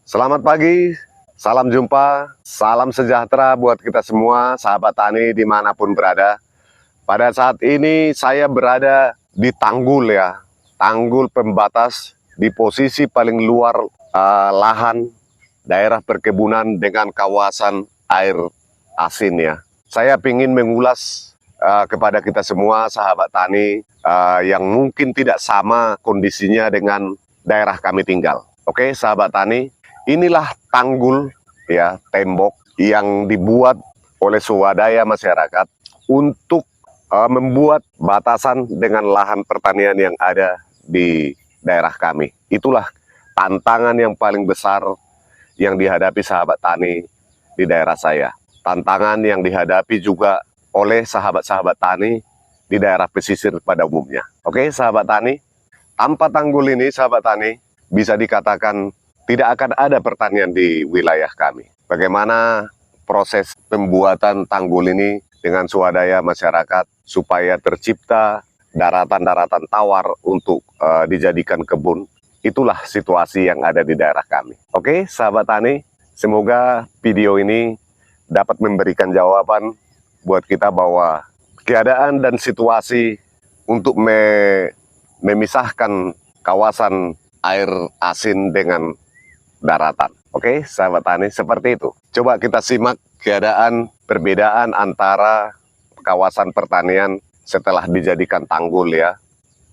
Selamat pagi, salam jumpa, salam sejahtera buat kita semua, sahabat tani dimanapun berada. Pada saat ini saya berada di tanggul ya, tanggul pembatas di posisi paling luar lahan daerah perkebunan dengan kawasan air asin ya. Saya ingin mengulas kepada kita semua sahabat tani yang mungkin tidak sama kondisinya dengan daerah kami tinggal. Oke, sahabat tani, inilah tanggul ya, tembok yang dibuat oleh swadaya masyarakat untuk membuat batasan dengan lahan pertanian yang ada di daerah kami. Itulah tantangan yang paling besar yang dihadapi sahabat tani di daerah saya. Tantangan yang dihadapi juga oleh sahabat-sahabat tani di daerah pesisir pada umumnya. Oke, sahabat tani, tanpa tanggul ini sahabat tani bisa dikatakan tidak akan ada pertanian di wilayah kami. Bagaimana proses pembuatan tanggul ini dengan swadaya masyarakat supaya tercipta daratan-daratan tawar untuk dijadikan kebun. Itulah situasi yang ada di daerah kami. Oke, sahabat tani, semoga video ini dapat memberikan jawaban buat kita bahwa keadaan dan situasi untuk memisahkan kawasan air asin dengan daratan. Oke, sahabat tani, seperti itu. Coba kita simak keadaan perbedaan antara kawasan pertanian setelah dijadikan tanggul ya.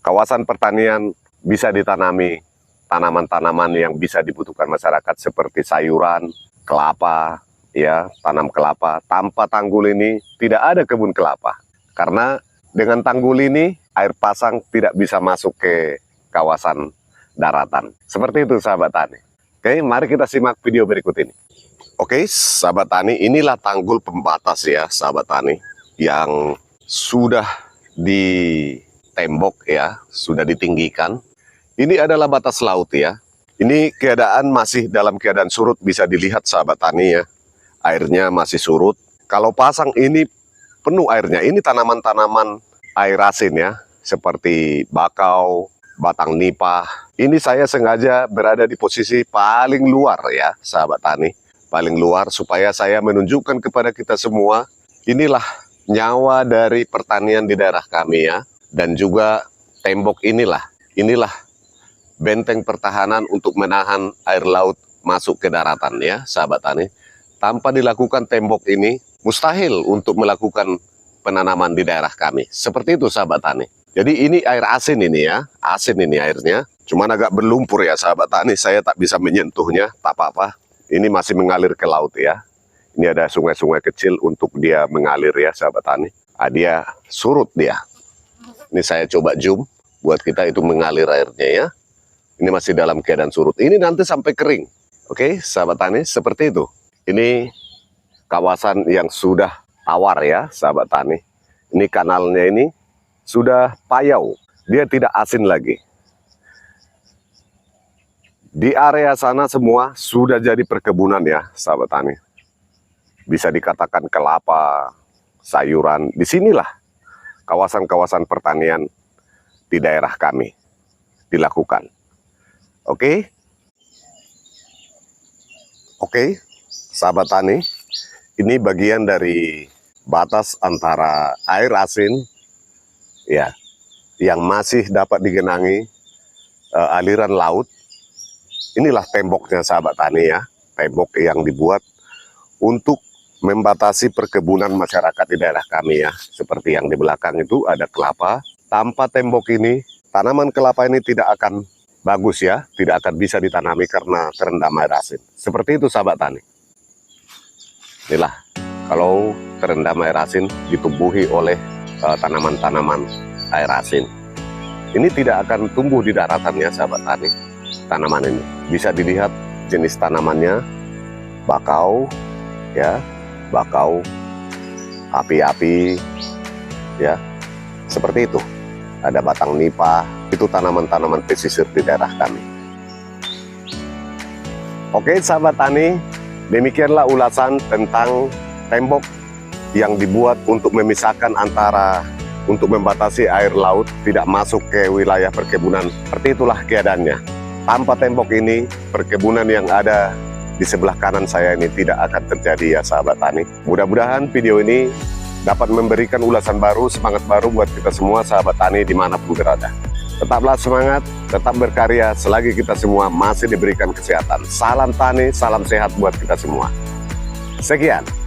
Kawasan pertanian bisa ditanami tanaman-tanaman yang bisa dibutuhkan masyarakat seperti sayuran, kelapa, ya, tanam kelapa. Tanpa tanggul ini tidak ada kebun kelapa. Karena dengan tanggul ini air pasang tidak bisa masuk ke kawasan daratan. Seperti itu sahabat tani. Oke, mari kita simak video berikut ini. Oke, sahabat tani, inilah tanggul pembatas ya sahabat tani yang sudah ditembok ya, sudah ditinggikan. Ini adalah batas laut ya. Ini keadaan masih dalam keadaan surut, bisa dilihat sahabat tani ya. Airnya masih surut. Kalau pasang ini penuh airnya. Ini tanaman-tanaman air asin ya, seperti bakau, batang nipah. Ini saya sengaja berada di posisi paling luar ya, sahabat tani. Paling luar supaya saya menunjukkan kepada kita semua, inilah nyawa dari pertanian di daerah kami ya. Dan juga tembok inilah benteng pertahanan untuk menahan air laut masuk ke daratan ya, sahabat tani. Tanpa dilakukan tembok ini, mustahil untuk melakukan penanaman di daerah kami. Seperti itu sahabat tani. Jadi ini air asin ini ya, asin ini airnya. Cuman agak berlumpur ya sahabat tani, saya tak bisa menyentuhnya, tak apa-apa. Ini masih mengalir ke laut ya. Ini ada sungai-sungai kecil untuk dia mengalir ya sahabat tani. Dia surut dia. Ini saya coba zoom, buat kita itu mengalir airnya ya. Ini masih dalam keadaan surut. Ini nanti sampai kering. Oke, sahabat tani, seperti itu. Ini kawasan yang sudah tawar ya, sahabat tani. Ini kanalnya ini sudah payau. Dia tidak asin lagi. Di area sana semua sudah jadi perkebunan ya, sahabat tani. Bisa dikatakan kelapa, sayuran. Disinilah kawasan-kawasan pertanian di daerah kami dilakukan. Oke, sahabat tani, ini bagian dari batas antara air asin ya, yang masih dapat digenangi aliran laut. Inilah temboknya sahabat tani ya, tembok yang dibuat untuk membatasi perkebunan masyarakat di daerah kami ya. Seperti yang di belakang itu ada kelapa. Tanpa tembok ini, tanaman kelapa ini tidak akan bagus ya, tidak akan bisa ditanami karena terendam air asin. Seperti itu sahabat tani. Inilah, kalau terendam air asin ditumbuhi oleh tanaman-tanaman air asin. Ini tidak akan tumbuh di daratan ya sahabat tani. Tanaman ini bisa dilihat jenis tanamannya, bakau ya, bakau, api-api ya, seperti itu. Ada batang nipah, itu tanaman-tanaman pesisir di daerah kami. Oke sahabat tani, demikianlah ulasan tentang tembok yang dibuat untuk memisahkan antara, untuk membatasi air laut tidak masuk ke wilayah perkebunan. Seperti itulah keadaannya. tanpa tembok ini, perkebunan yang ada di sebelah kanan saya ini tidak akan terjadi ya sahabat tani. Mudah-mudahan video ini dapat memberikan ulasan baru, semangat baru buat kita semua sahabat tani dimanapun berada. Tetaplah semangat, tetap berkarya selagi kita semua masih diberikan kesehatan. Salam tani, salam sehat buat kita semua. Sekian.